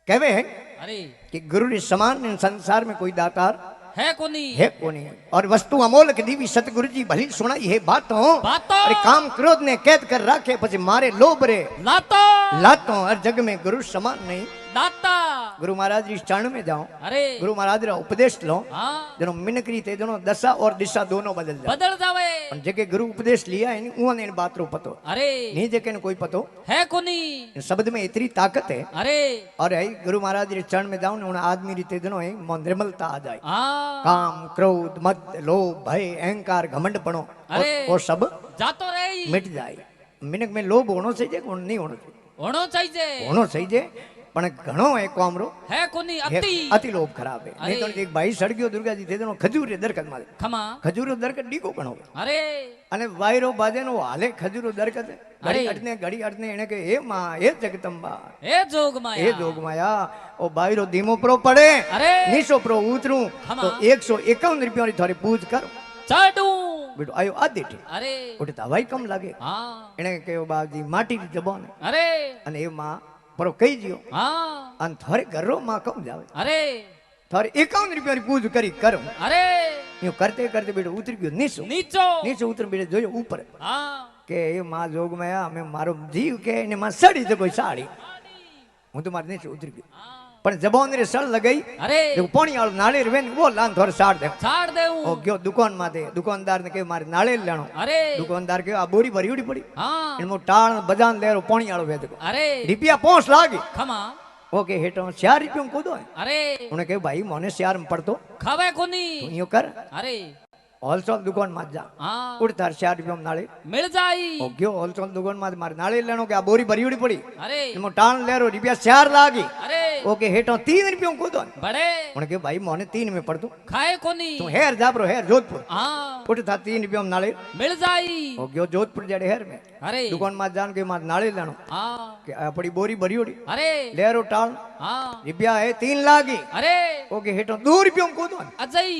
कहवे है अरे कि गुरु के समान संसार में कोई दातार है कोनी और वस्तु अमोल की दीवी सतगुरु जी भली सुनाई है बातों अरे काम क्रोध ने कैद कर रखे પછી मारे लोभ रे लातो हर जग में गुरु समान नहीं दाता गुरु महाराज जी चरण में जाओ अरे गुरु महाराज रा उपदेश लो हाँ जनो मिनकरी थे जनो दशा और दिशा दोनों बदल जावे पण जेके गुरु उपदेश लिया है उन इन बात रो पतो अरे नहीं जेके ने कोई पतो है कोनी शब्द में इतनी ताकत है अरे और है गुरु महाराज जी चरण में जाओ ने उन आदमी रीते जनो है निर्मलता आ जाए हाँ काम क्रोध मद लोभ भय अहंकार घमंड पणो और सब जातो रही मिट जाए मिनक में लोभ होनो चाहिए कोण नहीं होनो चाहिए पण घणो है कोमरो है कोनी अति लोभ खराब है नहीं तो एक भाई सड़ग्यो दुर्गा जी थे तो खजूर दरकत मारे खमा खजूर दरकत डीको घणो अरे अने वायरो बाजे नो हाले खजूर दरकत घड़ी अटने एने के हे मां हे जगदंबा हे जोग माया ओ बायरो धीमो प्रो पड़े अरे नीसो प्रो उतरू तो 151 रुपया री थारी पूज करो चाडू बेटो आयो आदि अरे उठे दवाई कम लागे हां एने के बाजी माटी री जबान अरे अने ए मां परो कही जियो हां अन थारे घरो मां कम जावे अरे थारे 51 रुपया री पूज करी करो अरे यो करते करते बेटो उतर गयो नीचो उतर बेटो जोयो ऊपर हां के ए मां जोग में हमें मारो जीव के ने मां सड़ी तो कोई साड़ी हूं तो मारे नीचे उतर गयो पण जबान रे सड़ लगई अरे जो पानी वालो नाले रे वो लान थोर साड़ दे ओ गयो दुकान माथे दुकानदार ने के मारे नाले लेनो अरे दुकानदार के आ बोरी भरी उड़ी पड़ी हां इनमो टाण बजान लेरो पानी वालो वेद अरे रुपया 5 लागी खमा ओके हेटो 4 रुपया को दो अरे उन्हें के भाई मोने 4 में पड़तो खावे कोनी तू यो कर अरे होलसेल दुकान में जा हां उड़ थार 4 रुपया में नाले मिल जाई ओ गयो होलसेल दुकान में मारे नाले लेनो के आ बोरी भरी उड़ी पड़ी अरे इनमो टाण लेरो रुपया 4 लागी अरे ओके हेटो 3 रुपया को दो बड़े उन्हें के भाई मोने 3 में पड़तो खाए कोनी तू हेर जाबरो हेर जोधपुर हां उठ था 3 रुपया में नाले मिल जाई ओ गयो जोधपुर जड़े हेर में अरे दुकान में जान के मार नाले लेनो हां के अपनी बोरी भरी उड़ी अरे लेरो टाण हां रुपया है 3 लागी अरे ओके हेटो 2 रुपया को दो अजय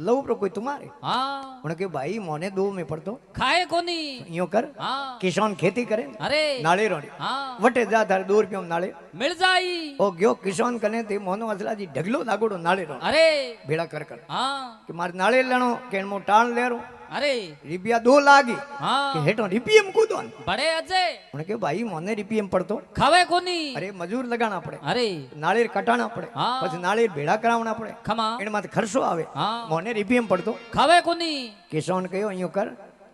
लो प्रो कोई तुम्हारे हाँ उनके भाई मोने 2 में पड़तो खाए कोनी यो कर हाँ किसान खेती करे अरे नाले रोड़ी हाँ वटे जा थारे 2 रुपया में नाले मिल जाई ओ गयो किसान कने ते मोनो असला जी ढगलो लागोड़ो नाले रो अरे भेड़ा कर हाँ कि मार नाले लेनो के मो टाण लेरो अरे रुपया 2 लागी हाँ कि हेटो रुपया में कूदो बड़े अजय उनके भाई मोने रुपया में पड़तो खावे कोनी अरे मजूर लगाना पड़े अरे नाळेर कटाना पड़े हाँ પછી નાળેર ભેળા કરાવના પડે खमा એના માથે ખર્ચો આવે हाँ મોને રૂપિયા में પડતો खावे कोनी કિસાન કયો અહીંયા કર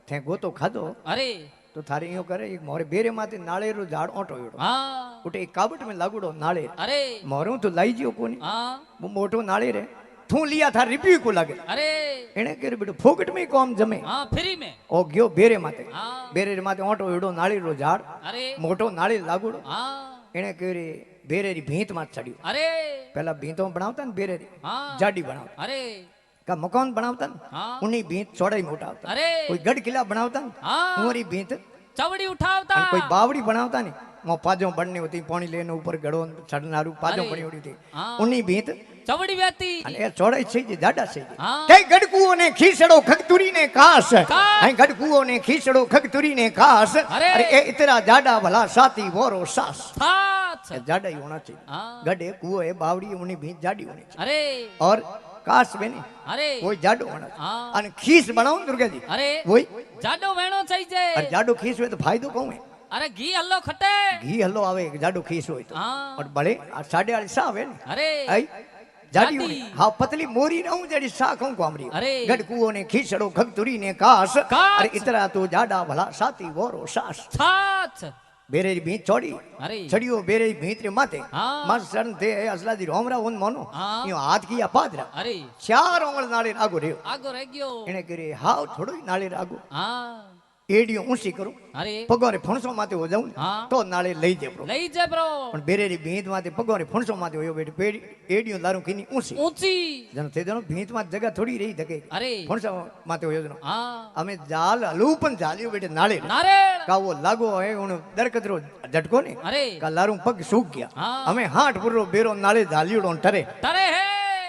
તે ગોતો ખાધો अरे तो थारे यो करे एक मोरे बेरे माथे नाळेरो झाड़ ओटो योड़ो हाँ उठे एक काबट में लागुड़ो नाळेर अरे मोरू तो लाई जियो कोनी हाँ वो मोटो नाळेर है थू लिया था रिपी को लगे अरे एने के बेटो फोकट में कॉम जमे हाँ फ्री में ओ गयो बेरे माथे हाँ बेरे माथे ओटो योड़ो नाळेरो झाड़ अरे मोटो नाळेर लागुड़ो हाँ एने केरे बेरेरी भींत माथ चढ़ियो अरे पहला भींतो बनावता ने बेरेरी हाँ जाडी बनावता अरे का मकान बनावता ने हाँ उन्हीं भींत चौड़ाई मोटावता अरे कोई गढ़ किला बनावता ने हाँ उमरी भींत चवड़ी उठावता कोई बावड़ी बनावता ने मो पाजो बढ़नी होती पानी लेने ऊपर गड़ो चढ़नारू पाजो अरे, पड़ी होती थी हाँ उन्हीं भींत चवड़ी वेती અને એ ચોડાઈ છે જે જાડા છે हाँ કઈ ગડકુઓ ને ખીસડો ખગતુરી ને કાસ કાસ. અહીં ગડકુઓ ને ખીસડો ખગતુરી ને કાસ અરે. અરે એ ઇતરા જાડા ભલા સાતી વોરો સાસ साथ એ જાડા ही होना चाहिए हाँ गडे कुओ है बावड़ी उन्हीं भी जाडी होनी चाहिए अरे और कास बने अरे वही जाडो होना चाहिए हाँ અને ખીસ બનાવો ને दुर्गा जी अरे वही जाडो वेणो चाहिए और जाडो खीस हुए तो फायदो कहूं है अरे घी हल्लो खटे घी हल्लो आवे जाडो खीस हुए तो हाँ और बड़े 4.5 सा आवे ने अरे आई जाडी जाडी. होनी हाँ पतली मोरी ना हूं जड़ी सा कहूं कोमरी अरे गडकुओ ने खीसड़ो खगतुरी ने कास कास. अरे इतरा तो जाडा भला साती वोरो सास साथ बेरेरी भीत चौड़ी अरे छड़ियो बेरेरी भीत रे माथे हाँ मार शरण थे असला जी रोमरा उन मोनो हाँ यो हाथ किया पादरा अरे 4 ओंगल नाले आगो रेयो आगो रह गयो एने करे हाव थोड़ो ही नाले आगो हाँ एडियो ऊंची करो अरे पगोरे फणसो माथे हो जाऊं हाँ तो नाले लई जे ब्रो लई जे ब्रो पण बेरेरी भीत माथे पगोरे फणसो माथे होयो बेटी पेड़ी एडियो लारू किनी ऊंची ऊंची जन थे जनो भीत माथे जगह थोड़ी रही धके अरे फणसो माथे होयो जनो हाँ हमें जाल हलूपन जालियो बेटे नाले नारेल का वो लागो है उन दरकतरो झटको ने अरे का लारू पग सूख गया हाँ हमें हाथ पुरो बेरो नाले जालियो टरे तरे है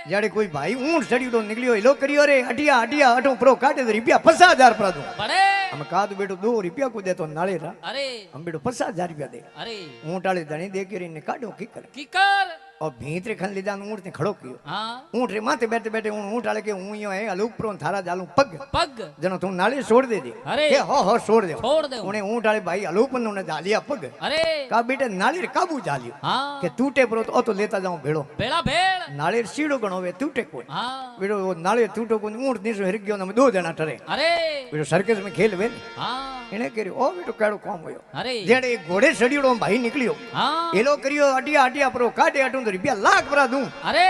जाड़े कोई भाई ऊंट चढ़ियो निकलियो लो करियो रे अटिया अटिया अटो प्रो काटे तो रुपया 50,000 पर दूं बड़े हम का तो बेटो 2 रुपया को दे तो नाले रा अरे हम बेटो 50,000 रुपया दे अरे ऊंट वाले धनी दे के रे ने काटो की करे की कर और भीतरे खन लीधा ऊँट ने खड़ो कियो हाँ ऊँट रे माथे बैठे बैठे ऊँट आले के हूँ यो है अलू प्रो थारा जालू पग पग जनो तू नाले छोड़ दे अरे के हो छोड़ दे छोड़ दे उन्हें ऊँट आले भाई अलू पन उन्हें जालिया पग अरे का बेटे नाले काबू जालियो हाँ के टूटे परो तो लेता जाऊं भेड़ो भेड़ा भेड़ नाले सीड़ो गणो वे टूटे कोई हाँ बेटो वो नाले टूटो कोई ऊँट नीसो हिर गयो ना 2 जना टरे अरे बेटो सर्कस में खेल वे हाँ इने करियो ओ बेटो केड़ो काम होयो अरे जेड़े एक घोड़े सड़ियोड़ो भाई निकलियो हाँ एलो करियो अटिया अटिया परो काटे अटू तो रुपया लाख भरा दूं अरे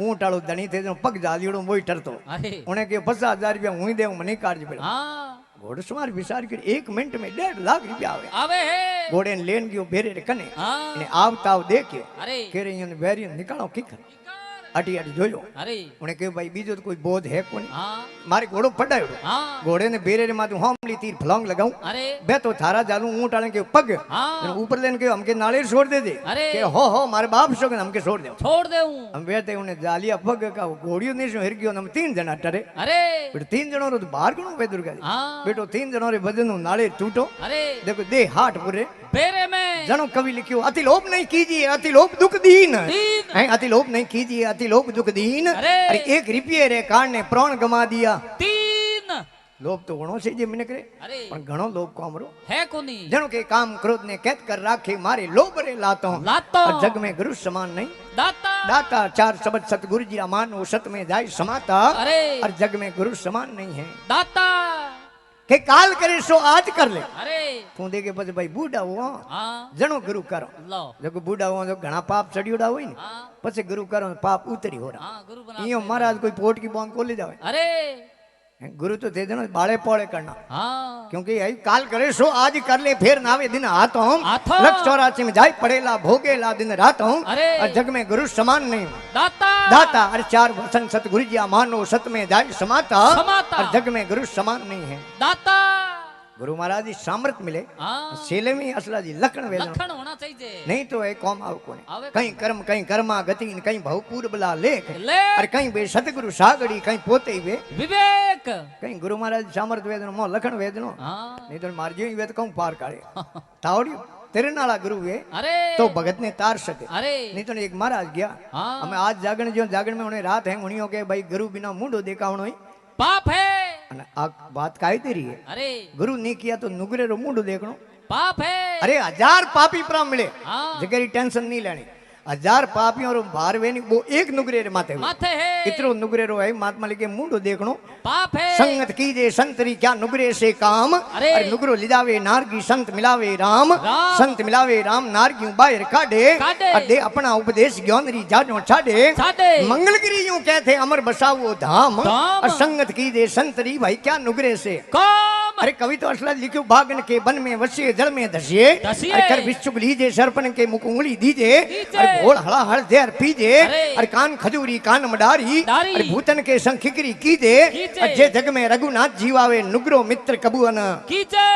ऊँट आलो धनी थे जो पग जालियोड़ो वही टरतो अरे उन्हें के 50,000 रुपया हुई दे मने काट बेटा हाँ घोड़सवार विचार कर 1 मिनट में 1.5 लाख रुपया आवे आवे है घोड़े ने लेन गयो बेरे रे कने हाँ ने आवताव देखे अरे केरे इन वेरियन निकालो की कर अटी अटी जोयो अरे उन्हें के भाई बीजो तो कोई बोध है कोनी हाँ मारे घोड़ो पड़ायो हाँ घोड़े ने बेरे रे माथु होमली तीर फलांग लगाऊं अरे बे तो थारा जालू ऊँट आले के पग हाँ ऊपर लेन के हमके नाले छोड़ दे अरे के हो मारे बाप सो हमके छोड़ दे छोड़ दे हूँ हम बेटे उन्हें जालिया पग का घोड़ियो ने सो हिर गयो हम 3 जना टरे अरे बेटो 3 जनों रो तो बाहर गणो वे दुर्गा जी हाँ बेटो 3 जनों रे वजन नाले टूटो अरे देखो दे हाट पूरे बेरे में जनो कवि लिखियो अति लोभ नहीं कीजिए अति लोभ दुख दीन दीन। हैं अति लोभ नहीं कीजिए अति लोभ दुख दीन अरे। अरे 1 रुपये रे कारण ने प्राण गमा दिया 3 लोभ तो घणो से जे मिने करे अरे पण घणो लोभ कोमरो है कोनी जनो के काम क्रोध ने कैद कर राखे मारे लोभ रे लातो लातो और जग में गुरु समान नहीं दाता दाता 4 शब्द सतगुरु जी मानो सत में जाय समाता अरे और जग में गुरु समान नहीं है दाता के काल करे सो आज कर ले अरे तू देखे પછી ભાઈ બુડા હો हाँ જણો ગુરુ કરો लो જો બુડા હો જો ઘણા પાપ ચડ્યોડા હોય ને हाँ પછી ગુરુ કરો પાપ ઉતરી હોરા हाँ गुरु बना ઈયો મહારાજ કોઈ પોટ की बांध खोली जावे अरे गुरु तो दे देना बाले पौड़े करना हाँ क्योंकि यही काल करे सो आज कर ले फिर नावे दिन हाथों हाथों। लक्ष 84 में जाय पड़ेला भोगेला दिन रातों अरे। और जग में गुरु समान नहीं दाता दाता अरे 4 वचन सतगुरु जी मानो सत में जाय समाता समाता। और जग में गुरु समान नहीं है दाता गुरु महाराज जी सामर्थ मिले हाँ सेले में असला जी लखन वेदन लखन होना चाहिए नहीं तो है कौम आव कोने आवे कहीं कर्म कहीं कर्मा गति कहीं भवपूर बला लेख ले अरे कहीं बे सतगुरु सागड़ी कहीं पोते ही वे विवेक कहीं गुरु महाराज सामर्थ वेदन मो लखन वेदनो हाँ नहीं तो मार जो वेद कहूं पार काढ़े तावड़ी तेरे नाला गुरु वे अरे तो भगत ने तार सके अरे नहीं तो एक महाराज गया हाँ हमें आज जागरण जो जागरण में उन्हें रात है उन्हीं के भाई गुरु बिना मुंडो देखा उन्होंने पाप है आ बात काई तेरी है अरे गुरु नहीं किया तो नुगरे रो मुंडो देखनो पाप है अरे 1000 पापी प्राम मिले हाँ जगह टेंशन नहीं लेनी 1000 पापियों रो बाहर वे नहीं वो एक नुगरे रे माथे माथे है कितरो नुगरे रो है महात्मा लिखे मुंडो देखनो पाप है संगत कीजे संतरी क्या नुगरे से काम अरे। अरे नुगरो लिजावे नारगी संत मिलावे राम राम। संत मिलावे राम नारगी बाहर काढ़े काढ़े। अरे अपना उपदेश ज्ञानरी जानो छाड़े छाड़े। मंगलगिरी यूं कहते अमर बसावो धाम धाम। और संगत कीजे संतरी भाई क्या नुगरे से काम अरे कवि तो असला लिखो बागन के वन में वसिए जल में धसिए धसिए। अरे कर विश्वक लीजे सरपन के मुख उंगली दीजे दीजे। अरे घोड़ हड़ा हड़ देर पीजे अरे। अरे कान खजूरी कान मडारी डारी। अरे भूतन के संग खिकरी कीजे कीजे। अरे जे जग में रघुनाथ जीवावे नुगरो मित्र कबुअन कीचे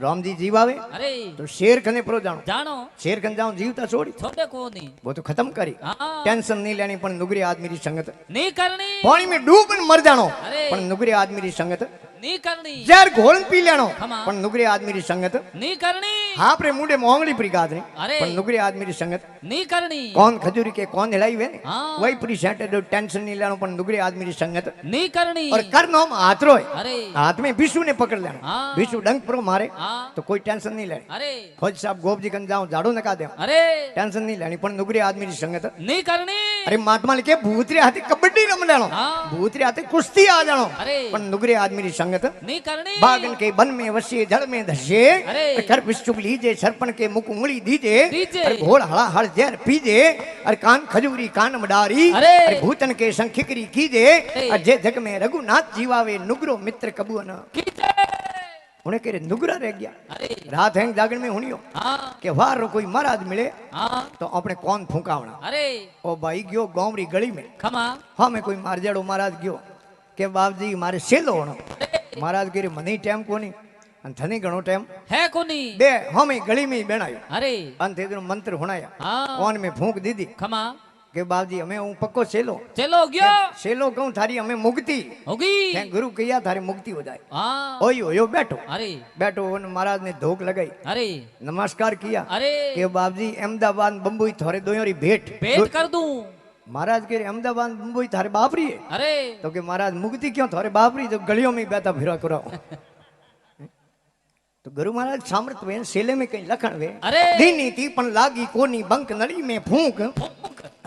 राम जी जीवावे अरे तो शेर खने प्रो जानो जानो शेर खन जाऊं जीवता छोड़ी छोड़े को नहीं वो तो खत्म करी हाँ टेंशन नहीं लेनी पण नुगरे आदमी री संगत नहीं करनी पानी में डूब मर जानो अरे। पण नुगरे आदमी री संगत नहीं करनी जहर घोल पी लेनो खमा। पण नुगरे आदमी री संगत नहीं करनी हाँ प्रे मुंडे मोंगली परी गाद नहीं अरे। पण नुगरे आदमी री संगत नहीं करनी कौन खजूरी के कौन हिलाई वे हाँ। वही पूरी सेट दो टेंशन नहीं लेनो पण नुगरे आदमी री संगत नहीं करनी और कर नो हाथ रोए अरे हाथ में बिशु ने पकड़ लेना हाँ। बिशु डंक प्रो मारे हाँ तो कोई टेंशन नहीं लेनी अरे फौज साहब गोप जी कन जाऊं झाड़ू नका दे अरे टेंशन नहीं लेनी पण नुगरे आदमी री संगत नहीं करनी अरे महात्मा लिखे भूतरे हाथे कबड्डी रम लेनो हाँ। भूतरे हाथे कुश्ती आ जानो अरे पण नुगरे आदमी री संगत नहीं करनी बागन के वन में वसिए जल में धसिए अरे। कर विश्वक लीजे सरपन के मुख उंगली दीजे दीजे। अरे घोड़ हड़ा हड़ जहर पीजे अरे कान खजूरी कान मडारी अरे। भूतन के संग खिकरी कीजे अरे। अरे जे जग में रघुनाथ जीवावे नुगरो मित्र कबुअन कीचे उन्हें कह रहे नुगरा रह गया अरे रात हैंग जागरण में हुनियो हाँ के वार रो कोई महाराज मिले हाँ तो अपने कौन फूकावना अरे ओ भाई गयो गांवरी गली में खमा हाँ मैं कोई मार जाड़ो महाराज गयो के बाप जी मारे सेलो होनो महाराज कह रहे मनी टाइम कोनी अन थनी घणो टाइम है कोनी बे हाँ मैं गली में ही बेणायो अरे अंत मंत्र हुणाया हाँ कौन में फूंक दीदी खमा કે બાપજી અમે હું પક્કો સેલો चलो गयो सेलो कहूं थारी हमें मुक्ति होगी क्या गुरु कहिया थारी मुक्ति हो जाए हाँ ओयो ओयो बैठो अरे बैठो उन महाराज ने धोक लगाई अरे नमस्कार किया अरे कि बाबजी अहमदाबाद बम्बई थोड़े दोयोरी भेंट भेंट कर दूं महाराज के अहमदाबाद बम्बई थारे बापरी है अरे तो कि महाराज मुक्ति क्यों थारे बापरी जो गलियों में बैठा फिरा करो तो गुरु महाराज सामर्थ वे सेले में कहीं लखन वे अरे दीनी थी पण लागी कोनी बंक नली में फूंक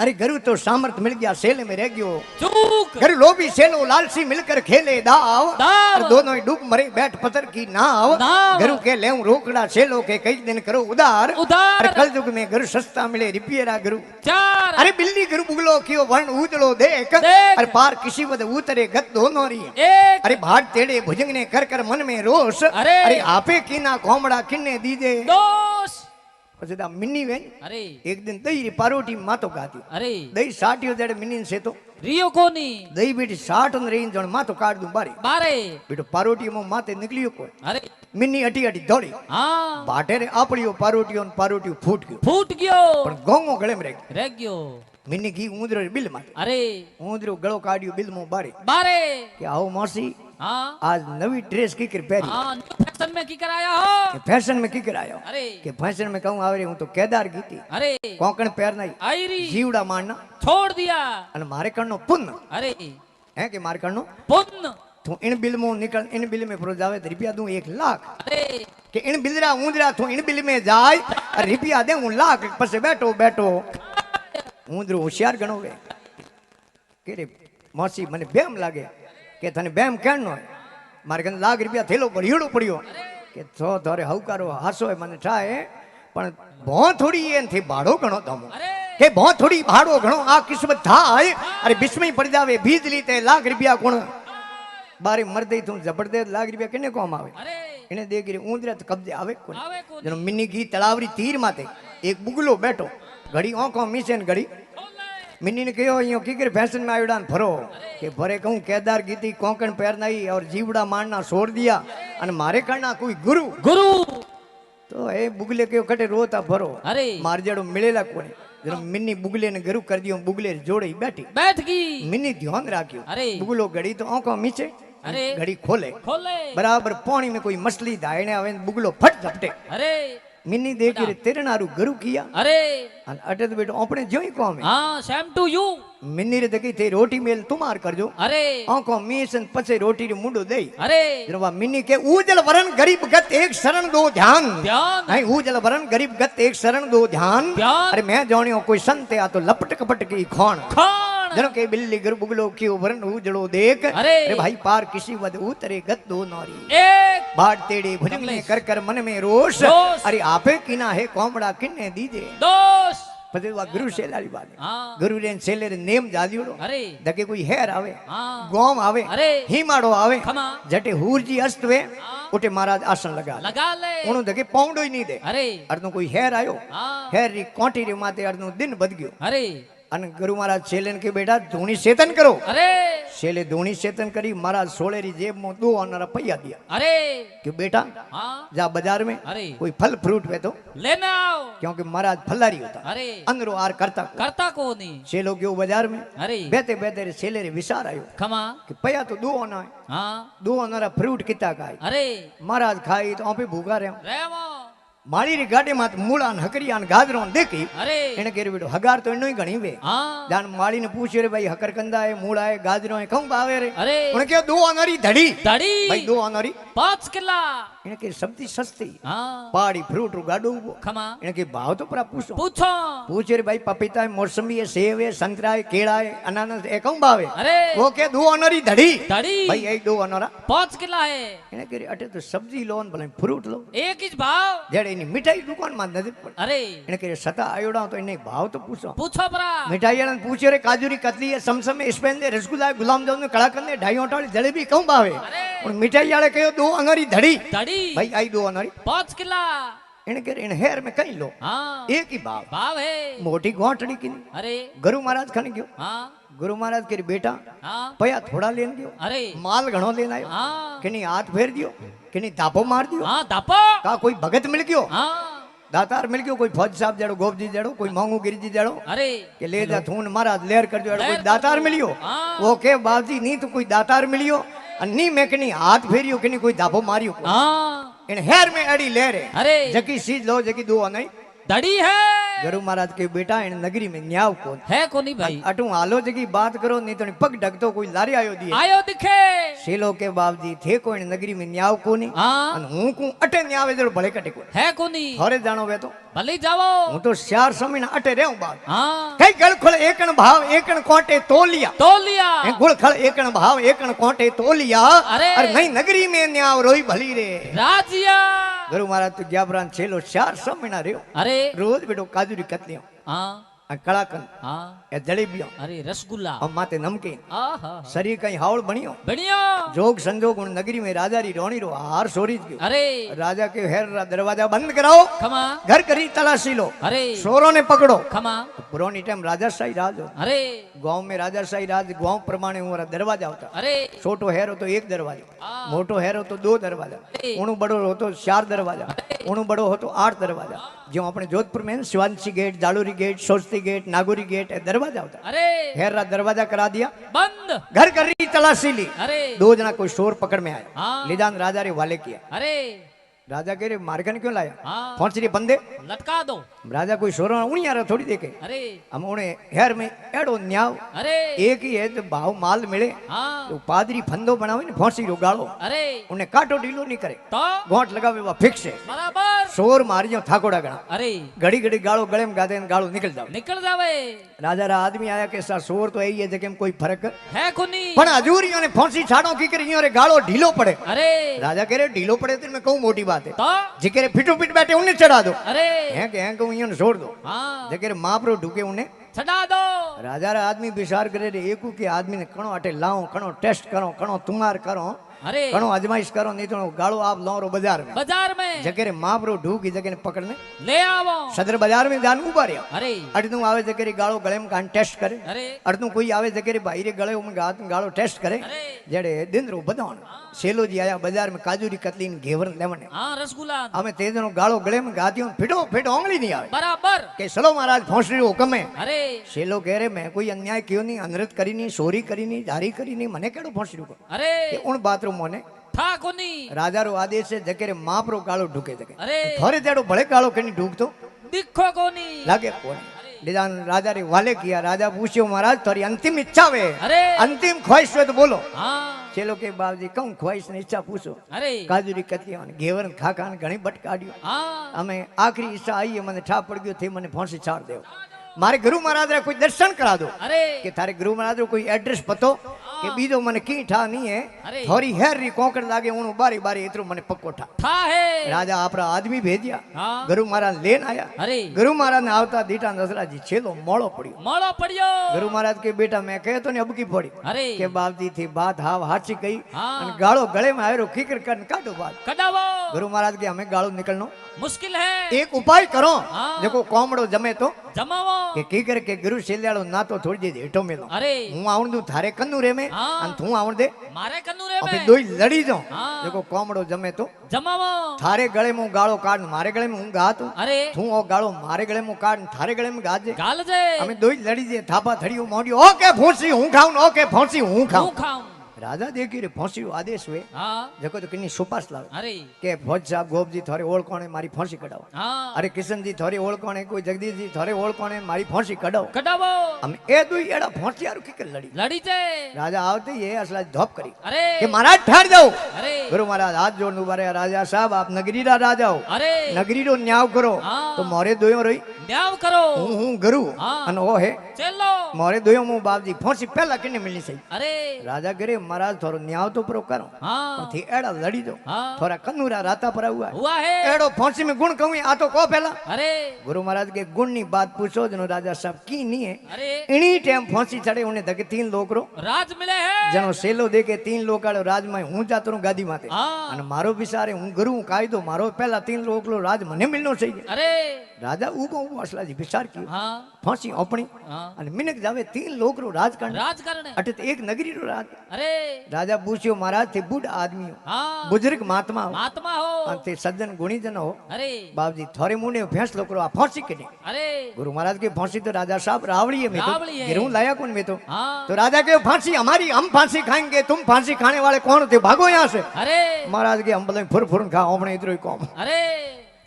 अरे गुरु तो सामर्थ मिल गया सेले में रह गयो चूक गुरु लोभी सेलो लालसी मिलकर खेले दाव दाव। और दोनों ही डूब मरे बैठ पत्थर की नाव नाव। गुरु के ले रोकड़ा सेलो के कई दिन करो उदार उदार। अरे कल युग में गुरु सस्ता मिले रिपियरा गुरु चार अरे बिल्ली गुरु बुगलो कियो वर्ण उजलो देख देख। अरे पार किसी वद उतरे गत दोनों री एक अरे भाट तेड़े भुजंग ने कर कर मन में रोष अरे। आपे कीना कोमड़ा किन्ने दीजे दोष પછી તા મિની વેન अरे એક દિન દઈ પારોટી માતો ગાતી अरे દઈ સાટીઓ જડે મિની સે તો रियो कोनी દઈ બેટી સાટ ને રહીને જણ માતો કાઢ દઉં બારે बारे બેટો પારોટી માં માતે નીકળ્યો કોઈ अरे મિની અટી અટી દોડી हाँ ભાટે રે આપડ્યો પારોટીઓ ને પારોટીઓ ફૂટ ગયો फूट गयो પણ ગોંગો ગળે માં રહી रह गयो મિની ઘી ઊંદરો બિલ માં अरे ઊંદરો ગળો કાઢ્યો બિલ માં બારે बारे કે આવો મોસી हाँ आज नवी ड्रेस की कर पहरी हाँ न्यू फैशन में की कराया हो के फैशन में की करायो अरे के फैशन में कहूं आवे रे हूं तो केदार गीती अरे कोंकण पैर नहीं आईरी जीवड़ा मारना छोड़ दिया અને મારે કણનો પુન अरे હે કે મારે કણનો पुण्य તું इन बिल में निकल इन बिल में प्रोज आवे तो रुपया दूं 1 लाख अरे કે इन बिलरा ऊंदरा તું इन बिल में जाय और रुपया दे हूं लाख પછી બેઠો બેઠો ઊંદરો હોશિયાર ગણો વે કે રે મોસી મને બેમ લાગે કે તને બેમ કેણ નો મારે કને લાખ રૂપિયા થેલો પડ્યો પડ્યો કે તો તારે હવકારો હાસો મને થાય પણ ભો થોડી એનથી ભાડો ગણો તમો अरे કે ભો થોડી ભાડો ગણો આ કિસ્મત થાય અરે બિસ્મય પડી જાવે બીજલી તે લાખ રૂપિયા કોણ બારે મરદઈ તું જબરદસ્ત લાખ રૂપિયા કેને કોમ આવે अरे એને દેગરી ઊંદરા તો કબજે આવે કોણ आवे कोनी જેનો મિની ઘી તળાવરી તીર માથે એક બુગલો બેઠો ઘડી ઓંખો મીસે ને ઘડી मिनी ने कहो यो की कर फैशन में आयोडान फरो के भरे कहूं केदार गीती कोंकण पैरनाई और जीवड़ा मारना छोड़ दिया अन मारे करना कोई गुरु गुरु तो ए बुगले कहो कटे रोता फरो अरे मार जड़ो मिलेला कोने जरो मिनी बुगले ने गुरु कर दियो बुगले जोड़े बैठी बैठ गई मिनी ध्यान राख्यो अरे बुगलो घड़ी तो आंखों मीचे अरे घड़ी खोले खोले बराबर पानी में कोई मछली धायने आवे बुगलो फट झपटे अरे मिनी देख रे तेरे नारू गुरु किया अरे अन अटे तो बेटो अपने जोई को में हाँ सेम टू यू मिनी रे देखी थे रोटी मेल तुमार करजो अरे आंखों मीसन पचे रोटी रे मुंडो दे अरे जरवा मिनी के उजल वरण गरीब गत एक शरण दो ध्यान ध्यान नहीं उजल वरण गरीब गत एक शरण दो ध्यान ध्यान। अरे मैं जानियो कोई संत आ तो लपट कपट की खोण खान जनो के बिल्ली गुरु बुगलो की वरण उजलो देख अरे भाई पार किसी वद उतरे गत दो नारी एक बाट तेड़े भुजंग ने कर मन में रोष रोष। अरे आपे किना है कोमड़ा किन्ने दीजे दोष પછી વા ગુરુ શેલાલી બાદ हाँ ગુરુ રે છેલે રે નેમ જાદીડો अरे દકે કોઈ હેર આવે हाँ ગોમ આવે अरे હિમાડો આવે खमा જટે હુરજી અસ્તવે ઉઠે મહારાજ આસન લગા लगा ले ઓણો દકે પૌંડો નહીં દે अरे અરનો કોઈ હેર આયો हाँ હેર રી કોંટી રે માતે અરનો દિન બદ ગયો अरे અને ગુરુ મહારાજ છેલેન કે બેટા ધૂણી ચેતન કરો अरे છેલે ધૂણી ચેતન કરી મહારાજ સોળેરી જેબ માં દો અનરા પૈયા દિયા अरे કે बेटा हाँ जा बाजार में अरे कोई फल फ्रूट वे तो लेना आओ क्योंकि महाराज फलारी होता अरे अंदरो आर करता करता को नहीं छेलो गयो बाजार में अरे बेते बेते रे छेले रे विचार आयो खमा कि पया तो दो आना है हाँ दो आनारा फ्रूट किता खाए अरे महाराज खाई तो आपे भूखा रहे रेमो माली री गाड़ी मात मूला न हकरिया न गाजरो देखी अरे एने केरे बेटो हगार तो इनो ही घणी वे हाँ जान माली ने पूछे रे भाई हकर कंदा है मूला है गाजरो है कहूं बावे रे अरे उन्हें क्या दो आनारी धड़ी दड़ी भाई दो आनारी 5 किला इन्हें के सब्जी सस्ती हाँ पहाड़ी फ्रूट रू गाडो उबो खमा इन्हें के भाव तो परा पूछो पूछो पूछे रे भाई पपीता है मौसमी है सेब है संतरा है केला है अनानास है कहूं बावे अरे वो के दो आनारी धड़ी दड़ी भाई एक दो आनारा 5 किला है इन्हें के अटे तो सब्जी लो न भले फ्रूट लो एक ही भाव जड़े इनी मिठाई दुकान में नजर पड़े अरे इन्हें के सता आयोड़ा तो इन्हें भाव तो पूछो पूछो परा मिठाई वाला पूछे रे काजूरी कतली है समसम है स्पेन दे रसगुल्ला है गुलाब जामुन कड़ाकंद है ढाई ओटाली जलेबी कहूं बावे अरे और मिठाई वाले कहो दो आनारी धड़ी दड़ी भाई आई दो आनारी 5 किला इन्हें के इन हेर में कहीं लो हाँ एक ही भाव भाव है मोटी गोटड़ी की अरे गुरु महाराज खन गयो हाँ गुरु महाराज के बेटा हाँ पया थोड़ा लेन गयो अरे माल घणो लेन आयो हाँ किनी हाथ फेर दियो किनी धापो मार दियो हाँ दापो का कोई भगत मिल गयो हाँ दातार मिल गयो कोई फौज साहब जड़ो गोपजी जड़ो कोई मांगू गिरी जी जड़ो अरे के ले जा थून महाराज लेर कर जो कोई लेर दातार कर मिलियो हाँ। वो के बाबजी नी तो कोई दातार मिलियो नी में कनी हाथ फेरियो कनी कोई धापो मारियो हाँ इन हेर में अड़ी ले रे अरे जकी सीज लो जकी दो नहीं दड़ी है गुरु महाराज के बेटा इन नगरी में न्याव कौन है कोनी भाई अटू आलो जगी बात करो नहीं तो पग ढकतो कोई लारी आयो दिए आयो दिखे शेलो के बाबजी थे कोई इन नगरी में न्याव कोनी हाँ अन हूं को अटे न्यावे जरो भले कटे को है कोनी थोरे जानो वे तो भले जावो हूं तो श्यार समय ना अटे रहूं बात हाँ कई गल खुल एकण भाव एकण कोटे तोलिया तो लिया गुड़ खल एकण भाव एकण कोटे तोलिया अरे। अरे नहीं नगरी में न्याव रोई भली रे राजिया गुरु महाराज तो ग्याबरान छेलो श्यार समय ना रियो अरे रोज बेटो काजूरी कतलियो हाँ कड़ाकन हाँ ए जलेबियों अरे रसगुल्ला और माते नमकीन आहा शरीर कहीं हावड़ बनियो बढ़िया जोग संजोग उन नगरी में राजा री रोणी रो हार सोरी गयो अरे राजा के हेर रा दरवाजा बंद कराओ खमा घर करी तलाशी लो अरे चोरों ने पकड़ो खमा पुरानी टाइम राजाशाही राज हो अरे गांव में राजाशाही राज गांव प्रमाणे हमारा दरवाजा होता अरे छोटो हेर हो तो एक दरवाजा हाँ। मोटो हेर हो तो दो दरवाजा अरे। ऊणु बड़ो हो तो 4 दरवाजा ऊणु बड़ो हो तो 8 दरवाजा जो अपने जोधपुर में शिवांशी गेट जालूरी गेट सोचती गेट नागौरी गेट ए दरवाजा होता अरे हेर रा दरवाजा करा दिया बंद घर कर रही तलाशी ली अरे 2 जना कोई शोर पकड़ में आए हाँ। लिदान राजा रे वाले किया अरे राजा कह रहे मार्गन क्यों लाया हाँ। पहुंच रही बंदे लटका दो राजा कोई शोर उन्हीं आ रहा थोड़ी देखे अरे हम उन्हें हेर में एड़ो न्याव अरे एक ही है तो भाव माल मिले हाँ तो पादरी फंदो बनावे ने फांसी रो गालो अरे उन्हें काटो ढीलो नहीं करे तो गोंठ लगावे वा फिक्स है बराबर शोर मारी जो थाकोड़ा गणा अरे घड़ी घड़ी गालो गले में गाते गालो निकल जावे निकल जावे राजा रा आदमी आया के सा शोर तो यही है जके में कोई फर्क है कोनी पण हजूरियों ने फांसी छाड़ो की करी रे गालो ढीलो पड़े अरे राजा कह रहे ढीलो पड़े तो मैं कहूँ मोटी बात है तो जिके फिटो फिट बैठे उन्हें चढ़ा दो अरे हैं के हैं कहूँ इन छोड़ दो हाँ जके माँ पर ढूके उन्हें छड़ा दो राजा रा आदमी विचार करे रे एकू के आदमी ने कणो अटे लाओ कणो टेस्ट करो कणो तुम्हार करो अरे कणो अजमाइश करो नहीं तो गालो आप लो रो बाजार में जके रे माँ पर ढूकी जके ने पकड़ने ले आवो सदर बाजार में जान उबा रहा अरे अटू आवे जके रे गालो गले में कान टेस्ट करे अरे अटू कोई आवे जके रे भाई रे गले में गालो टेस्ट करे अरे जड़े दिन रो बदान सेलो जी आया बाजार में काजूरी कतली ने घेवर लेवने हाँ रसगुल्ला हमें तेजनो गालो गले में गातियों फिटो फिट ओंगली नहीं आवे बराबर के चलो महाराज फौसरी हुकम है अरे शेलो कह रहे मैं कोई अन्याय क्यों नहीं अनृत करी नहीं चोरी करी नहीं जारी करी नहीं मने केड़ो फौसरी हुकम अरे के उन बाथरूम ने था कोनी राजा रो आदेश है जके रे माप रो गालो ढूके जके अरे थोड़े जेड़ो भले गालो कनी ढूक तो दिखो कोनी लागे कोने निदान राजा रे वाले किया राजा पूछ्यो महाराज थारी अंतिम इच्छा वे अरे अंतिम ख्वाहिश वे तो बोलो हाँ चलो के बाबजी कहूं ख्वाहिश ने इच्छा पूछो अरे काजूरी कतिया घेवर खाखा ने घणी बट काढ्यो हाँ हमें आखिरी इच्छा आई है मने ठा पड़ गयो थी मने फांसी छाड़ देव मारे गुरु महाराज रे कोई दर्शन करा दो अरे कि थारे गुरु महाराज रो कोई एड्रेस पतो कि बीजो मने की ठा नहीं है अरे। थोड़ी हेर री कोकड़ लागे उनु बारी बारी इतरो मने पक्को ठा था है राजा आपरा आदमी भेजिया हाँ गुरु महाराज लेन आया अरे गुरु महाराज ने आवता दीटा दसरा जी छेलो मोड़ो पड़ियो मोड़ो पड़ियो गुरु महाराज के बेटा मैं कहे तो ने अब की पड़ी अरे के बाबजी थी बात हाव हाची कही हाँ अन गालो गले में आयो किकर कर काटो बात कडावो गुरु महाराज के हमें गालो निकलनो मुश्किल है एक उपाय करो हाँ। देखो कोमड़ो जमे तो जमावो के किकर के गुरु शेल्याड़ो ना तो थोड़ी देर हेठो मेलो अरे हूं आवण दू थारे कन्नू रे में हाँ। अन तू आवण दे मारे कन्नू रे अबे में दोई लड़ी जाओ हाँ। देखो कोमड़ो जमे तो जमावो थारे गले में गालो काट मारे गले में हूं गा तू अरे तू ओ गालो मारे गले में काट थारे गले में गाजे गाल जे हमें दोई लड़ी जे थापा थड़ियो मोडियो ओके फौसी हूं खाऊं ओके फौसी हूं हूं खाऊं खाऊं राजा देखी रे फांसी आदेश हुए हाँ देखो तो किन्नी सुपास लावे अरे के फौज साहब गोप जी थोड़े ओळ कोणे मारी फांसी कढाओ हाँ अरे किशन जी थोड़े ओळ कोणे कोई जगदीश जी थोड़े ओळ कोणे मारी फांसी कढाओ कडावो हम ए दुई एड़ा फांसी आरु की लड़ी लड़ी जे राजा आवते ये असला धोप करी अरे कि महाराज ठहर जाओ अरे गुरु महाराज हाथ जोड़ उबारे राजा साहब आप नगरी रा राजा हो अरे नगरी रो न्याव करो हाँ। तो मोरे दोयो रही न्याव करो हूं गुरु हाँ। अन ओ है चलो मोरे दोयो मु बाबजी फांसी पहला किने मिलनी सही अरे राजा करे महाराज थोरो न्याव तो प्रो करो हाँ थी एड़ा लड़ी दो हाँ थोड़ा कन्नूरा राता पर हुआ हुआ है एड़ो फांसी में गुण कहूं आ तो को पहला अरे गुरु महाराज के गुण नी बात पूछो जनो राजा साहब की नहीं है अरे इनी टाइम फांसी चढ़े उन्हें धके 3 लोग रो राज मिले है जनो सेलो देके 3 लोग आड़ो राज में हूं जातो रू गादी माते हाँ अने मारो विचारे हूं गुरु कायदो मारो पहला 3 लोग लो राज मने मिलनो चाहिए अरे राजा ऊबो ऊबो असलाजी विचार कियो हाँ फांसी अपनी हाँ અને મિનક જાવે 3 લોક रो राजकारण राजकारण अटे तो एक नगरी रो राज अरे राजा पूछ्यो महाराज थे बूढ़ आदमी हो हाँ बुजुर्ग महात्मा हो महात्मा हो ते सज्जन गुणीजन हो अरे बाबजी थोड़े मुंडे फैसलो करो आ फांसी के नहीं अरे गुरु महाराज के फांसी तो राजा साहब रावड़ी है मैं तो रावड़ी है। गिरूं लाया कौन मैं तो हाँ तो राजा के फांसी हमारी हम फांसी खाएंगे तुम फांसी खाने वाले कौन थे भागो यहाँ से अरे महाराज के हम बोले फुर फुर खा अपने इधर ही कौम अरे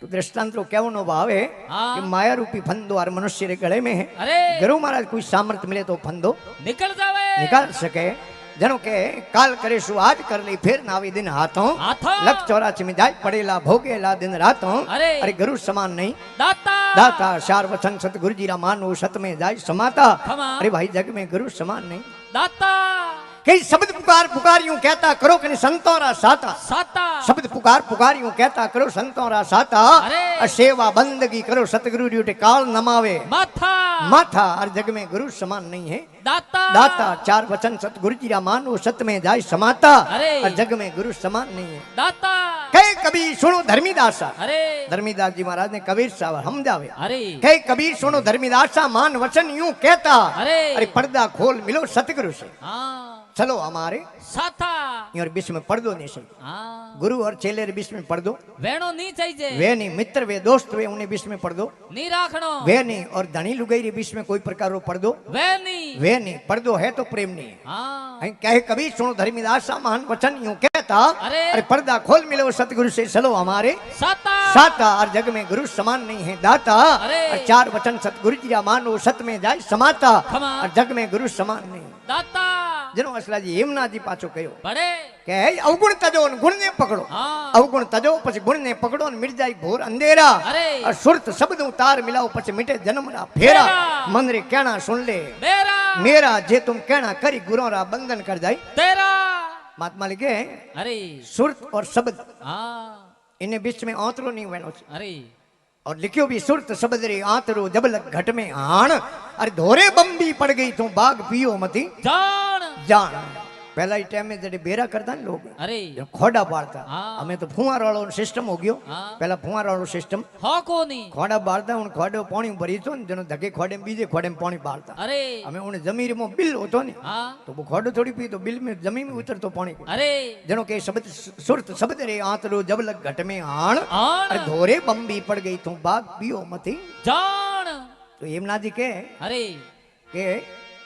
तो दृष्टांतो केवनो भाव है हाँ। कि माया रूपी फंदो और मनुष्य रे गले में है अरे गुरु महाराज कोई सामर्थ्य मिले तो फंदो निकल जावे निकाल सके जनो के काल करे सु आज कर ली फिर नावी दिन हाथों हाथों। लख 84 में जाय पड़ेला भोगेला दिन रातों अरे। अरे गुरु समान नहीं दाता दाता चार वचन सत गुरु जी रा मानो सत में जाय समाता खमा। अरे भाई जग में गुरु समान नहीं दाता कई शब्द पुकार पुकार यूं कहता करो कने संतों रा साता साता शब्द पुकार पुकार यूं कहता करो संतों रा साता अरे। और सेवा बंदगी करो सतगुरु ड्यूटे काल नमावे माथा माथा हर जग में गुरु समान नहीं है दाता दाता चार वचन सतगुरु जी रा मानो सत में जाय समाता अरे। और जग में गुरु समान नहीं है दाता कहे कबीर सुनो धर्मीदासा अरे धर्मीदास जी महाराज ने कबीर साहब हम जावे अरे कहे कबीर सुनो धर्मीदासा मान वचन यूं कहता अरे। अरे पर्दा खोल मिलो सतगुरु से हाँ चलो हमारे साथा और बीच में पर्दो नहीं सही हाँ गुरु और चेले रे बीच में पर्दो वेणो नहीं चाहिए वे नहीं मित्र वे दोस्त वे उन्हें बीच में पर्दो नहीं राखनो वे नहीं और धनी लुगाई रे बीच में कोई प्रकार रो पर्दो वे नहीं वे नहीं पर्दो है तो प्रेम नहीं है हाँ અહીં કહે કબીર સુનો ધર્મીદાસ महान वचन यूं कहता अरे। अरे पर्दा खोल मिलो सतगुरु से चलो हमारे साता साता और जग में गुरु समान नहीं है दाता अरे। और चार वचन सतगुरु जी रा मानो सत में जाय समाता खमा। और जग में गुरु समान नहीं दाता जनो असलाजी हेमनाथ जी पाछो कहो बड़े કે અવગુણ તજો ને ગુણ ને પકડો हाँ અવગુણ તજો પછી ગુણ ને પકડો ને મિટ જાય ઘોર અંધેરા अरे और सुरत शब्द तार मिलाओ પછી मिटे जन्म रा फेरा फेरा। मन रे कहना सुन ले मेरा मेरा जे तुम कहना करी गुरों रा बंधन कर जाय तेरा महात्मा लिखे अरे सुरत और शब्द हाँ इन्हें बीच में आंतरो नहीं बनो अरे और लिखियो भी सुरत शब्द रे आंतरो जब लग घट में हाण अरे धोरे बम्बी पड़ गई तू बाग पियो मती जान जान पहला ही टाइम में जड़े बेरा करता ने लोग अरे जो खोड़ा बाड़ता हाँ। हमें तो फुवार वालों सिस्टम हो गयो हाँ। पहला फुवार वालों सिस्टम हो को नहीं खोड़ा बाड़ता उन खोड़े पानी भरी तो जनो धके खोड़े में बीजे खोड़े में पानी बाड़ता अरे हमें उन्हें जमीन में बिल होतो नहीं हाँ तो वो खोड़ो थोड़ी पी तो बिल में जमीन में उतर तो पानी अरे जनो के शब्द सुरत शब्द रे आंतरो जब लग घट में हाण आन अरे धोरे बम्बी पड़ गई तू बाग पियो मती जान तो हेमनाथ जी के अरे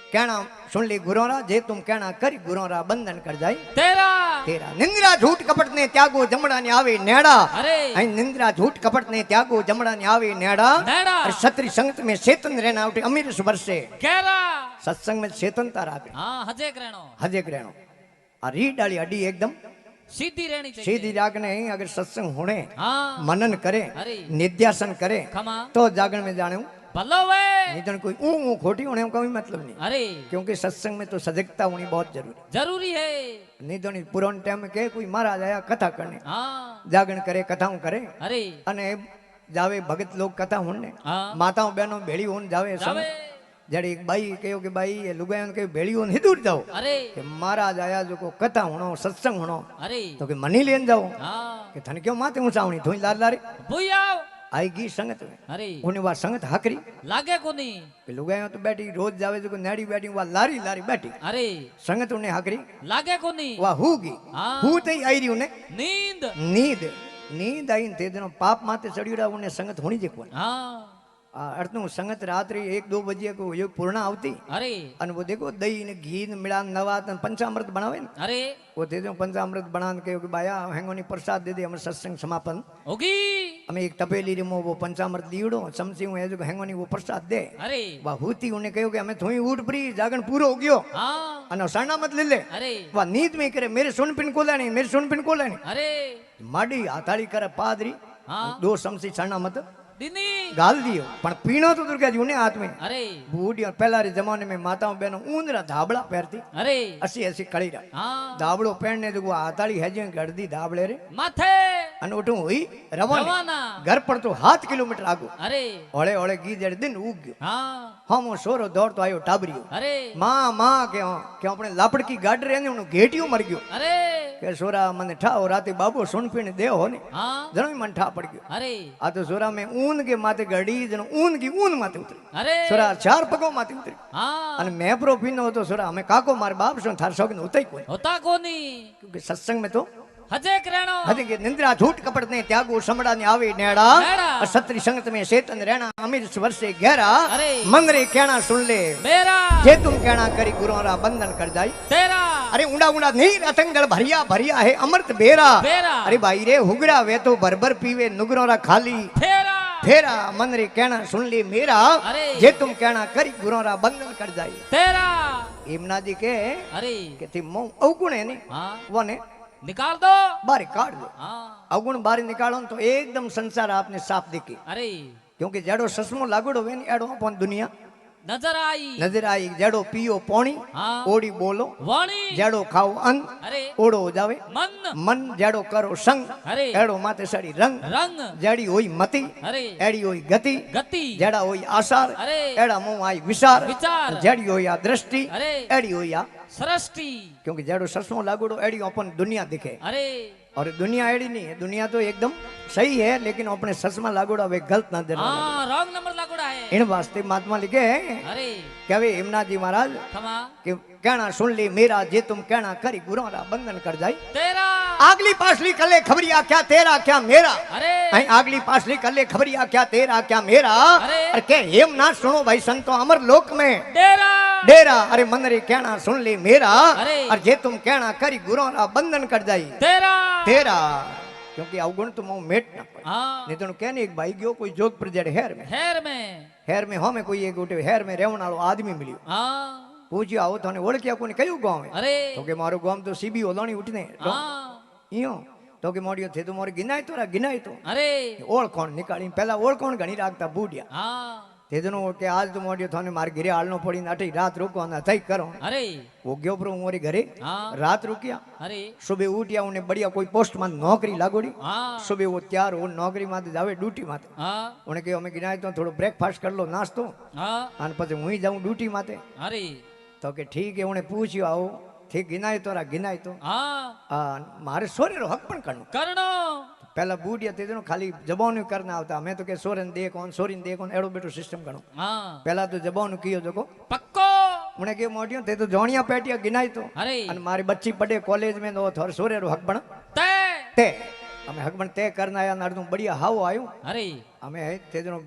कहना सुन ली गुरोरा जे तुम कहना करी गुरोरा बंधन कर जाय तेरा तेरा निंद्रा झूठ कपट ने त्यागो जमड़ा ने आवे नेड़ा अरे અહીં નિંદ્રા झूठ कपट ने त्यागो जमड़ा ने आवे नेड़ा नेड़ा। और छतरी संगत में चेतन रहना उठे अमीर सुबरसे केरा सत्संग में चेतनता राखे हाँ हजे करणो हजेक रहनो आ री डाली अडी एकदम सीधी रहनी चाहिए सीधी राखने अगर सत्संग होने हाँ मनन करे अरे निध्यासन करे खमा तो जागरण में जाने भलो वे नहीं तो कोई ऊ खोटी होने का कोई मतलब नहीं अरे क्योंकि सत्संग में तो सजगता होनी बहुत जरूरी जरूरी है नहीं तो नहीं पुराने टाइम में के कोई महाराज आया कथा करने हाँ जागरण करे कथाओं करे अरे અને જાવે ભગત લોક કથા હોને हाँ માતાઓ બહેનો ભેળી હોન જાવે जावे જડે એક બાઈ કયો કે બાઈ એ લુગાયો કે ભેળી હોન હિદૂર જાઓ अरे કે મહારાજ આયા જો કો કથા હોણો સત્સંગ હોણો अरे તો કે મની લેન જાઓ हाँ કે થને ક્યો માતે હું સાવણી ધોઈ લાર લારે भूयाओ आई गई संगत में अरे उन्हें वा संगत हकरी लागे को नहीं કે લુગાયો તો બેઠી રોજ જાવે જો નાડી બેઠી વા લારી લારી બેઠી अरे संगत उन्हें हकरी लागे को नहीं वा हुगी हाँ हुतई आई रही उन्हें नींद नींद नींद आई ते दिनो पाप माते चढ़ियोड़ा उन्हें संगत होनी जे कोन हाँ अर्थ संगत रात्रि 1-2 बजे को ये पूर्ण आवती अरे અને वो देखो दही ने घी ने मिला नवात ने पंचामृत बनावे ने अरे वो दे दो पंचामृत बना के कहो कि बाया हेंगोनी प्रसाद दे दे हम सत्संग समापन होगी हमें एक तपेली रिमो वो पंचामृत दीवड़ो समसी हूं है जो हेंगोनी वो प्रसाद दे अरे वा हुती उन्हें कहो कि हमें थोई उठ परी जागरण पूरो हो गयो हाँ अने साना मत ले ले अरे वा नींद में करे मेरे सुन पिन को लेनी मेरे सुन पिन को लेनी अरे माडी हाथाड़ी करे पादरी हाँ 2 समसी साना मत दीनी गाल दियो पण पीणो तो दुर्गा जी उन्हें हाथ में अरे बूढ़ी और पहला रे जमाने में माताओं बहनों ऊंदरा धाबड़ा पहनती अरे असी ऐसी कड़ी रहा हाँ धाबड़ो पहनने जो हाथाड़ी है जो गड़दी धाबड़े रे माथे अने उठूं हुई रवाना रवाना घर पर तो 7 किलोमीटर आगो अरे ओळे ओळे गी जड़ दिन उग गयो हाँ हम सोरो दौड़ तो आयो टाबरियो अरे मां मां के अपने लापड़ की गाड़ रे ने उन घेटियो मर गयो अरे के કે સોરા મને ઠાઓ રાતે બાબો સુનપીને દેવો ને हाँ જણો મને ઠા પડી ગયો अरे આ તો સોરા મેં ઊન કે માથે ગડી જણ ઊન કી ઊન માથે ઉતરી अरे સોરા 4 પગો માથે ઉતરી हाँ અને મેં પ્રો પીનો હતો સોરા અમે કાકો માર બાપ છો થાર શોક ને ઉતઈ કોઈ होता कोनी क्योंकि सत्संग में तो हजे करेणो हजे के निंद्रा झूठ कपट ने त्यागो समड़ा ने आवे नेड़ा नेड़ा। और सत्री संगत में चेतन रहना अमीर वर्षे गहरा अरे। मंगरे कहना सुन ले मेरा जे तुम कहना करी गुरुरा बंधन कर जाई तेरा अरे ऊंडा ऊंडा नीर अतंगड़ भरिया भरिया है अमृत बेरा बेरा। अरे भाई रे हुगड़ा वे तो भर पीवे नुगरोरा खाली तेरा फेरा मन रे कहना सुन ले मेरा अरे। जे तुम कहना करी गुरुरा बंधन कर जाई तेरा इमना जी के अरे थी मो अवगुण है ने हाँ वने निकाल दो बारी काट दो हाँ अवगुण बारी निकालो तो एकदम संसार आपने साफ दिखी अरे क्योंकि जड़ो ससमो लागोड़ो वे ने एड़ो अपन दुनिया नजर आई नजर आई जड़ो पियो पोणी हाँ ओड़ी बोलो वाणी जड़ो खाओ अन्न अरे ओड़ो जावे मन मन जड़ो करो संग अरे एड़ो माते सड़ी रंग रंग जड़ी होई मति अरे एड़ी होई गति गति जड़ा होई आसार अरे एड़ा मुंह आई विचार विचार जड़ी होई आ दृष्टि अरे एड़ी होई आ सृष्टि क्योंकि जड़ो ससमो लागोड़ो एड़ी अपन दुनिया दिखे अरे और दुनिया एड़ी नहीं है दुनिया तो एकदम सही है लेकिन अपने ससमा लागोड़ा वे गलत ना देना हाँ रॉन्ग नंबर लागोड़ा है इन वास्ते महात्मा लिखे अरे क्या वे हिमना जी महाराज खमा कि कहना सुन ले मेरा जे तुम कहना करी गुरुरा बंधन कर जाई तेरा आगली पाछली कले खबरिया क्या तेरा क्या मेरा अरे अहीं आगली पाछली कले खबरिया क्या तेरा क्या मेरा अरे। अरे के हेम ना सुनो भाई संतो अमर लोक में डेरा डेरा अरे मन रे कहना सुन ले मेरा अरे। और जे तुम कहना करी गुरुरा बंधन कर जाई तेरा तेरा क्योंकि अवगुण तो मुंह मेट ना पड़े हाँ नहीं तो कहने एक भाई गयो कोई जोधपुर जड़े हेर में हमें कोई एक गोटे हेर में रहने वालो आदमी मिलियो हाँ पूछ्यो आओ तो ओळख्या कोने कયું गांव है अरे तो के मारो गांव तो सीबी ओलाणी उठने हाँ इयो तो के मोडियो थे तो मोरे गिनाय तो अरे ओळखोण निकाली पहला ओळखोण घणी राखता बूढ़िया हाँ ते जनो के आज तो मोडियो थाने मार घरे हालनो पड़ी अटे रात रुको ना थई करो अरे वो गयो प्रो मोरे घरे हाँ रात रुकिया अरे सुबह उठिया उन्हें बढ़िया कोई पोस्ट में नौकरी लागोड़ी हाँ सुबह वो तैयार हो नौकरी माथे जावे ड्यूटी माथे हाँ उन्हें कहो अमे गिनाय तो थोड़ो ब्रेकफास्ट कर लो नास्तो हाँ અને પછી હું જાઉં ડ્યુટી માથે अरे તો કે ઠીક है उन्हें पूछ्यो आओ ठीक गिनाय तो हाँ मारे सोरे रो हक पण करनो करनो पहला बूढ़िया ते जनो खाली जबान करना आवता मैं तो के सोरन दे कौन सोरीन दे कौन एड़ो बेटो सिस्टम करो हाँ पहला तो जबान कियो जको पक्को उन्हें के मोटियो ते तो जोनिया पेटिया गिनाय तो अरे અને મારી બચ્ચી પડે કોલેજ में નો थोर सोरे रो हक बण ते ते અમે हक बण ते करना आया नरदू बढ़िया हाव आयो अरे અમે ते जनो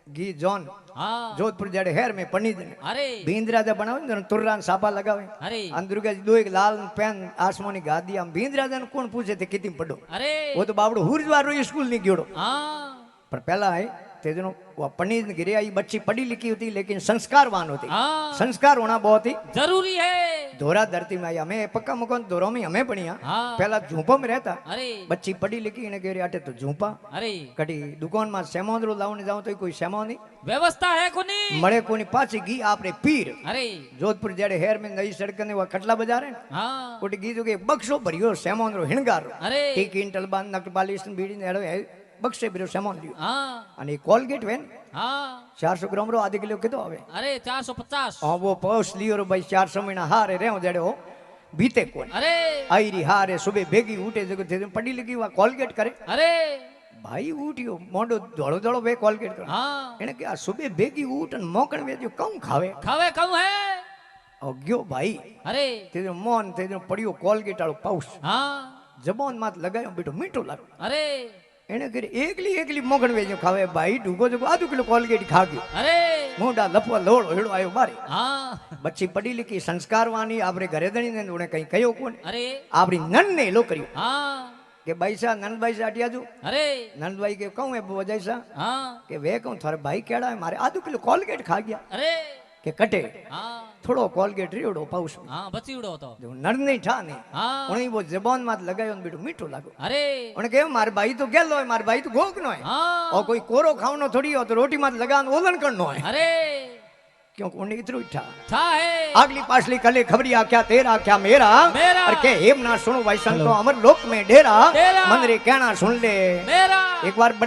घी जॉन हाँ जोधपुर जड़े हेर में पनीर अरे भींदरा जा बनावे ने तुर्रान सापा लगावे अरे अंदर के दो एक लाल पेन आसमानी गादी हम भींदरा जन कौन पूछे थे कितनी पढ़ो अरे वो तो बाबड़ो हुरजवार रो स्कूल नहीं गयोड़ो हाँ पर पहला है ते जनो वो पनीर ने गिरे आई बच्ची पढ़ी लिखी होती लेकिन संस्कारवान होती हाँ संस्कार होना बहुत ही जरूरी है धोरा धरती में आई हमें पक्का मकान धोरो में हमें बढ़िया हाँ पहला झूंपा में रहता अरे बच्ची पढ़ी लिखी इन्हें कह आटे तो झूंपा अरे कटी दुकान में सेमोंदरो लावने जाऊं तो कोई सेमो नहीं व्यवस्था है कोनी मड़े कोनी पाची घी आपरे पीर अरे जोधपुर जड़े हेर में नई सड़क ने वो कटला बाजार है हाँ कोटी गीजो के बक्सो भरियो सेमोंदरो हिणगार अरे टी क्विंटल बांध नक पालिश बीड़ी ने हेड़ो बक्से भरियो सेमोन लियो हाँ અને કોલગેટ વેન हाँ 400 ગ્રામ રો આધી કિલો કીધો આવે अरे 450 હા वो पौस लियो रो भाई 400 महीना हारे रेव जड़ो बीते कोन अरे आईरी हारे सुबह भेगी उठे जगो थे पड़ी लिखी वा कोलगेट करे अरे भाई उठियो मोडो धोड़ो धोड़ो वे कोलगेट करे हाँ એને કે આ સુબે ભેગી ઉઠ અને મોકણ વેજો કમ ખાવે खावे कहूँ है ઓ ગયો ભાઈ अरे તે જો મોન તે જો પડ્યો કોલગેટ વાળો પાઉસ हाँ જબાન માથ લગાયો બેટો મીઠો લાગ अरे એને કે એકલી એકલી મોકણ વેજો ખાવે ભાઈ ઢૂગો જો આધો કિલો કોલગેટ ખા ગયો अरे મોઢા લપવા લોડો હેડો આયો બારે हाँ બચ્ચી પડી લીકી સંસ્કારવાની આપણે ઘરે દણી ને ઉણે કઈ કયો કોણ अरे આપણી નન ને લો કર્યો हाँ કે ભાઈસા નંદભાઈ સાટિયાજુ अरे નંદભાઈ કે કહું એ બજાઈસા हाँ કે વે કહું થારે ભાઈ કેડા હે મારે આધો કિલો કોલગેટ ખા ગયા अरे કે કટે हाँ થોડો કોલગેટ રેડો પાઉસ हाँ बची उड़ो तो જો નર નહીં ઠા નહીં हाँ ઉણે वो જબાન માં लगायो ને બેટો મીઠો લાગો अरे उणे के मारे भाई तो गेलो है मारे भाई तो गोग नो है हाँ और कोई कोरो खावनो थोड़ी हो तो रोटी मात लगान ओलन करनो है अरे क्यों उन्हें इतरो इठा था है आगली पाछली कले खबरिया क्या तेरा क्या मेरा मेरा। और के हेम ना सुनो भाई संतो अमर लोक में डेरा डेरा। मन रे कहना सुन ले मेरा एक बार बड़े